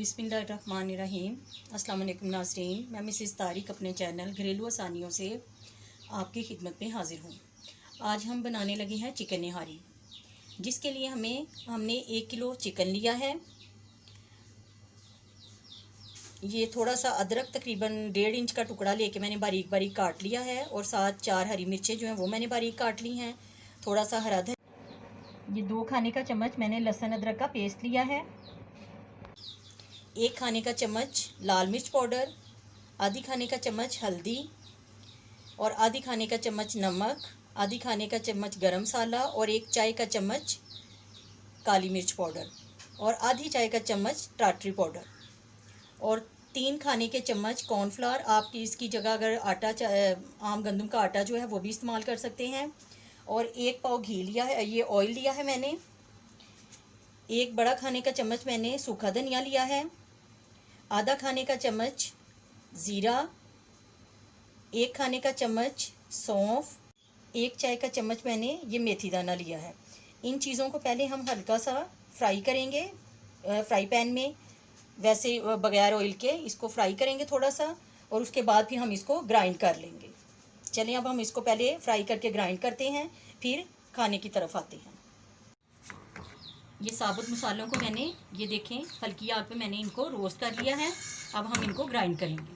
बिस्मिल्लाहिर्रहमानिर्रहीम। अस्सलाम वालेकुम नाज़रीन, मैं मिसेस तारिक अपने चैनल घरेलू आसानियों से आपकी खिदमत में हाज़िर हूँ। आज हम बनाने लगे हैं चिकन निहारी, जिसके लिए हमने 1 किलो चिकन लिया है। ये थोड़ा सा अदरक तकरीबन 1.5 इंच का टुकड़ा लेके मैंने बारीक बारीक काट लिया है, और साथ 4 हरी मिर्चें जो हैं वो मैंने बारीक काट ली हैं। थोड़ा सा हरा धनिया, ये 2 खाने का चम्मच मैंने लहसुन अदरक का पेस्ट लिया है, 1 खाने का चम्मच लाल मिर्च पाउडर, आधी खाने का चम्मच हल्दी, और आधी खाने का चम्मच नमक, आधी खाने का चम्मच गरम मसाला, और 1 चाय का चम्मच काली मिर्च पाउडर, और आधी चाय का चम्मच टाटरी पाउडर, और 3 खाने के चम्मच कॉर्नफ्लावर। आपकी इसकी जगह अगर आटा आम गंदम का आटा जो है वो भी इस्तेमाल कर सकते हैं। और 1 पाव घी लिया है, ये ऑयल लिया है मैंने। 1 बड़ा खाने का चम्मच मैंने सूखा धनिया लिया है, आधा खाने का चम्मच ज़ीरा, 1 खाने का चम्मच सौंफ, 1 चाय का चम्मच मैंने ये मेथी दाना लिया है। इन चीज़ों को पहले हम हल्का सा फ्राई करेंगे फ्राई पैन में, वैसे बगैर ऑयल के इसको फ्राई करेंगे थोड़ा सा, और उसके बाद फिर हम इसको ग्राइंड कर लेंगे। चलिए अब हम इसको पहले फ्राई करके ग्राइंड करते हैं, फिर खाने की तरफ आते हैं। ये साबुत मसालों को मैंने, ये देखें, हल्की आग पे मैंने इनको रोस्ट कर लिया है। अब हम इनको ग्राइंड करेंगे।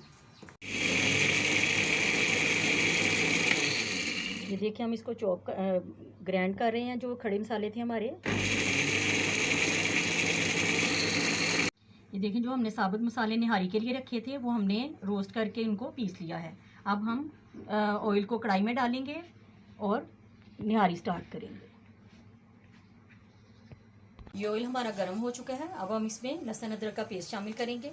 ये देखिए हम इसको ग्राइंड कर रहे हैं, जो खड़े मसाले थे हमारे। ये देखें जो हमने साबुत मसाले निहारी के लिए रखे थे वो हमने रोस्ट करके इनको पीस लिया है। अब हम ऑयल को कढ़ाई में डालेंगे और निहारी स्टार्ट करेंगे। ये ऑयल हमारा गर्म हो चुका है। अब हम इसमें लहसुन अदरक का पेस्ट शामिल करेंगे,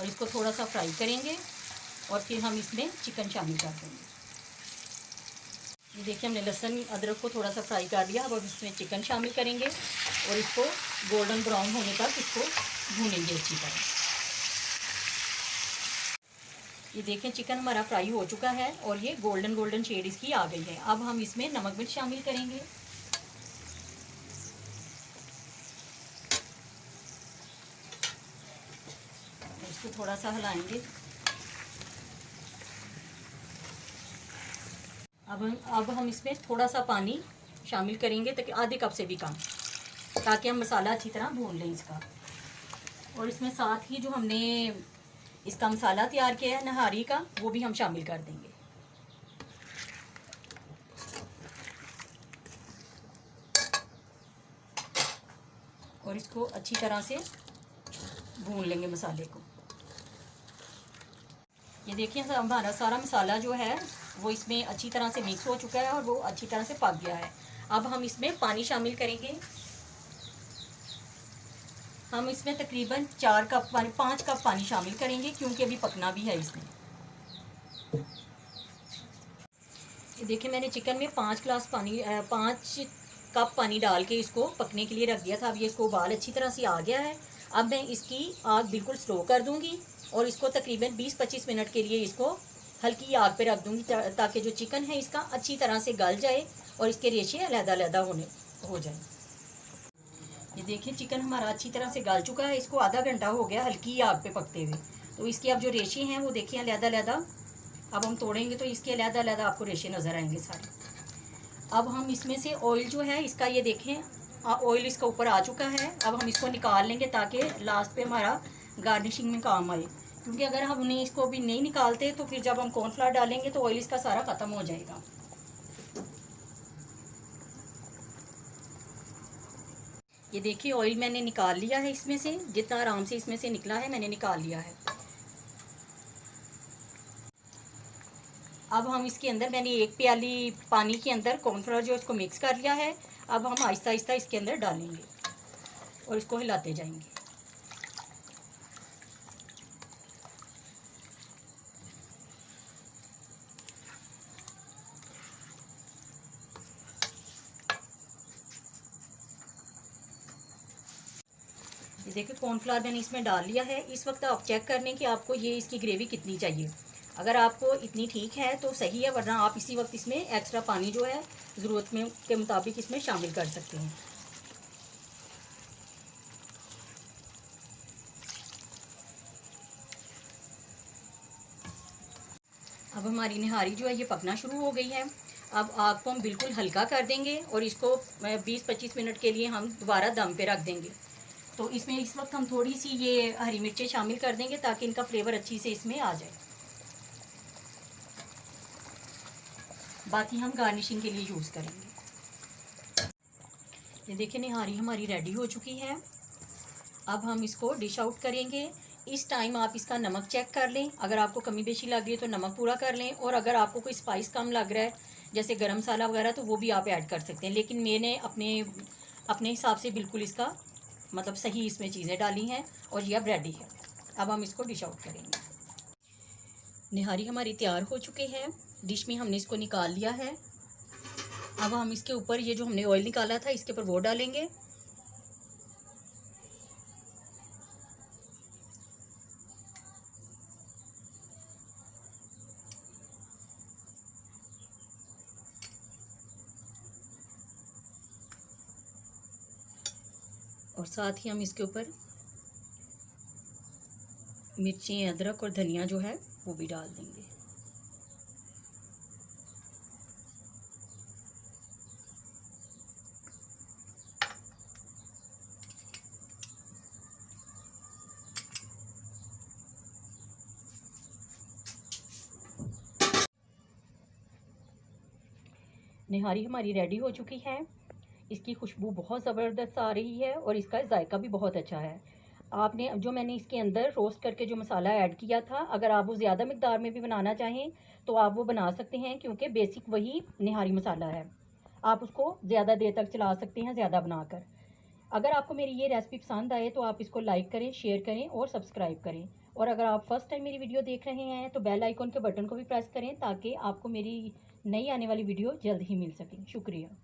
और इसको थोड़ा सा फ्राई करेंगे, और फिर हम इसमें चिकन शामिल कर देंगे। ये देखिए हमने लहसुन अदरक को थोड़ा सा फ्राई कर दिया। अब इसमें चिकन शामिल करेंगे और इसको गोल्डन ब्राउन होने तक इसको भूनेंगे अच्छी तरह। ये देखें चिकन हमारा फ्राई हो चुका है और ये गोल्डन शेड इसकी आ गई है। अब हम इसमें नमक मिर्च शामिल करेंगे, इसको थोड़ा सा हिलाएंगे। अब हम इसमें थोड़ा सा पानी शामिल करेंगे, ताकि आधे कप से भी कम, ताकि हम मसाला अच्छी तरह भून लें इसका। और इसमें साथ ही जो हमने इसका मसाला तैयार किया है नहारी का, वो भी हम शामिल कर देंगे। और इसको अच्छी तरह से भून लेंगे मसाले को। ये देखिए हमारा सारा मसाला जो है वो इसमें अच्छी तरह से मिक्स हो चुका है और वो अच्छी तरह से पक गया है। अब हम इसमें पानी शामिल करेंगे। हम इसमें तकरीबन 4 कप पानी, 5 कप पानी शामिल करेंगे, क्योंकि अभी पकना भी है इसमें। ये देखिए मैंने चिकन में 5 कप पानी डाल के इसको पकने के लिए रख दिया था। अब ये इसको उबाल अच्छी तरह से आ गया है। अब मैं इसकी आग बिल्कुल स्लो कर दूंगी और इसको तकरीबन 20-25 मिनट के लिए इसको हल्की आग पे रख दूंगी, ताकि जो चिकन है इसका अच्छी तरह से गल जाए और इसके रेशे अलग-अलग हो जाए। ये देखिए चिकन हमारा अच्छी तरह से गल चुका है। इसको आधा घंटा हो गया हल्की आग पे पकते हुए। तो इसके अब जो रेशे हैं वो देखिए अलग-अलग, अब हम तोड़ेंगे तो इसके अलग-अलग आपको रेशे नज़र आएंगे सारे। अब हम इसमें से ऑयल जो है इसका, ये देखें ऑयल इसका ऊपर आ चुका है। अब हम इसको निकाल लेंगे ताकि लास्ट पे हमारा गार्निशिंग में काम आए, क्योंकि अगर हम उन्हें इसको भी नहीं निकालते तो फिर जब हम कॉर्नफ्लावर डालेंगे तो ऑयल इसका सारा ख़त्म हो जाएगा। ये देखिए ऑयल मैंने निकाल लिया है इसमें से, जितना आराम से इसमें से निकला है मैंने निकाल लिया है। अब हम इसके अंदर, मैंने 1 प्याली पानी के अंदर कॉर्नफ्लावर जो इसको मिक्स कर लिया है। अब हम आहिस्ता आहिस्ता इसके अंदर डालेंगे और इसको हिलाते जाएंगे। ये देखिए कॉर्नफ्लावर मैंने इसमें डाल लिया है। इस वक्त आप चेक कर लें कि आपको ये इसकी ग्रेवी कितनी चाहिए। अगर आपको इतनी ठीक है तो सही है, वरना आप इसी वक्त इसमें एक्स्ट्रा पानी जो है ज़रूरत में के मुताबिक इसमें शामिल कर सकते हैं। अब हमारी निहारी जो है ये पकना शुरू हो गई है। अब आग को हम बिल्कुल हल्का कर देंगे और इसको 20-25 मिनट के लिए हम दोबारा दम पे रख देंगे। तो इसमें इस वक्त हम थोड़ी सी ये हरी मिर्चें शामिल कर देंगे ताकि इनका फ्लेवर अच्छी से इसमें आ जाए। बाकी हम गार्निशिंग के लिए यूज़ करेंगे। ये देखिए निहारी हमारी रेडी हो चुकी है। अब हम इसको डिश आउट करेंगे। इस टाइम आप इसका नमक चेक कर लें, अगर आपको कमी बेशी लग रही है तो नमक पूरा कर लें, और अगर आपको कोई स्पाइस कम लग रहा है जैसे गरम मसाला वगैरह तो वो भी आप ऐड कर सकते हैं। लेकिन मैंने अपने हिसाब से बिल्कुल इसका मतलब सही इसमें चीज़ें डाली हैं और ये अब रेडी है। अब हम इसको डिश आउट करेंगे। निहारी हमारी तैयार हो चुके हैं। डिश में हमने इसको निकाल लिया है। अब हम इसके ऊपर ये जो हमने ऑयल निकाला था इसके ऊपर वो डालेंगे। और साथ ही हम इसके ऊपर मिर्ची, अदरक और धनिया जो है वो भी डाल देंगे। निहारी हमारी रेडी हो चुकी है। इसकी खुशबू बहुत ज़बरदस्त आ रही है और इसका जायका भी बहुत अच्छा है। आपने जो मैंने इसके अंदर रोस्ट करके जो मसाला ऐड किया था, अगर आप वो ज़्यादा मिकदार में भी बनाना चाहें तो आप वो बना सकते हैं, क्योंकि बेसिक वही निहारी मसाला है। आप उसको ज़्यादा देर तक चला सकते हैं ज़्यादा बनाकर। अगर आपको मेरी ये रेसिपी पसंद आए तो आप इसको लाइक करें, शेयर करें और सब्सक्राइब करें। और अगर आप फर्स्ट टाइम मेरी वीडियो देख रहे हैं तो बेल आइकॉन के बटन को भी प्रेस करें ताकि आपको मेरी नई आने वाली वीडियो जल्द ही मिल सके। शुक्रिया।